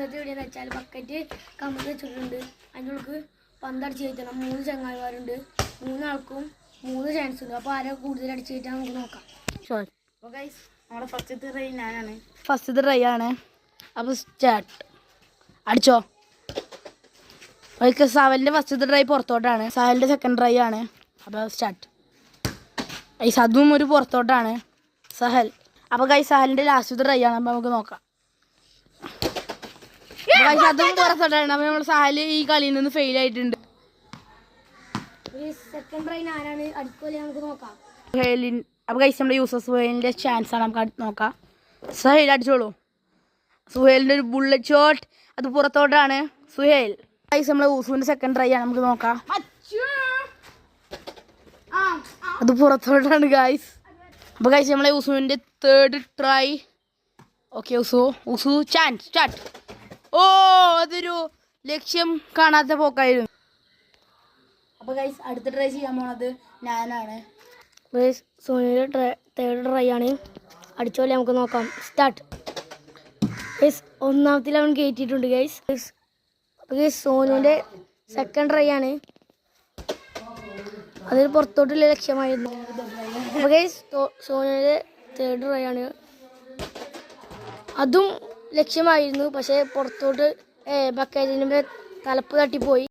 ഇന്നത്തെ വീഡിയോ എന്ന് വെച്ചാൽ ബക്കറ്റ് കമ്പി വെച്ചിട്ടുണ്ട്. അതിൻ്റെ ഉള്ളിൽ പന്തടിച്ച് കയറ്റണം. 3 ചങ്ങായിമാരുണ്ട്. 3 ആൾക്കും 3 ചാൻസ് ഉണ്ട്. അപ്പോൾ ആരോ കൂടുതൽ അടിച്ച് കയറ്റാൻ നമുക്ക് നോക്കാം. അപ്പോൾ ഗൈസ് നമ്മുടെ ഫസ്റ്റത്തെ ട്രൈ ഞാനാണ്. ഫസ്റ്റത്തെ ട്രൈ ആണ്. അപ്പോൾ സ്റ്റാർട്ട്. അടിച്ചോ. ഓക്കെ, സഹലിൻ്റെ ഫസ്റ്റത്തെ ട്രൈ പുറത്തോട്ടാണ്. സഹലിൻ്റെ സെക്കൻഡ് ട്രൈ ആണ്. അപ്പോൾ സ്റ്റാർട്ട്. ഗൈസ് അതും ഒരു പുറത്തോട്ടാണ്. സഹൽ. അപ്പോൾ ഗൈസ് സഹലിൻ്റെ ലാസ്റ്റത്തെ ട്രൈ ആണ്. അപ്പോൾ നമുക്ക് നോക്കാം. ഗൈസ് അതും പുറത്തോട്ടാണ്. അപ്പോൾ നമ്മൾ സഹൽ ഈ കളിയിൽ നിന്ന് ഫെയിൽ ആയിട്ടുണ്ട്. സെക്കൻഡ് ട്രൈ ഞാനാണ്. അടിക്കോലെ നമുക്ക് നോക്കാം. അപ്പോൾ ഗൈസ് നമ്മുടെ യൂസഫ് സുഹേലിൻ്റെ ചാൻസ് ആണ്. നമുക്ക് നോക്കാം. സുഹേൽ അടിച്ചോളൂ. സുഹേലിൻ്റെ ഒരു ബുള്ളറ്റ് ഷോട്ട്. അത് പുറത്തോട്ടാണ്. സുഹേൽ. ഗൈസ് നമ്മളെ യൂസുവിൻ്റെ സെക്കൻഡ് ട്രൈ ആണ്. നമുക്ക് നോക്കാം. അത് പുറത്തോട്ടാണ് ഗൈസ്. അപ്പോൾ ഗൈസ് നമ്മളെ യൂസുവിൻ്റെ തേർഡ് ട്രൈ. ഓക്കെ ഉസു ചാൻസ് സ്റ്റാർട്ട്. ഓ, അതൊരു ലക്ഷ്യം കാണാത്ത പോക്കായിരുന്നു. അപ്പോൾ ഗൈസ് അടുത്ത ട്രൈ ചെയ്യാൻ പോണത് ഞാനാണ്. ഗൈസ് സോനുവിൻ്റെ തേർഡ് ട്രൈ ആണ്. അടിച്ചോലെ നമുക്ക് നോക്കാം. സ്റ്റാർട്ട്. ഗൈസ് ഒന്നാമത്തിൽ അവൻ കയറ്റിയിട്ടുണ്ട് ഗൈസ്. അപ്പോൾ ഗൈസ് സോനുവിൻ്റെ സെക്കൻഡ് ട്രൈ ആണ്. അതിന് പുറത്തോട്ടുള്ള ലക്ഷ്യമായിരുന്നു. അപ്പോൾ ഗൈസ് സോനുവിൻ്റെ തേർഡ് ട്രൈ ആണ്. അതും ലക്ഷ്യമായിരുന്നു, പക്ഷേ പുറത്തോട്ട് ബക്കറ്റിൻ്റെ തലപ്പ് തട്ടിപ്പോയി.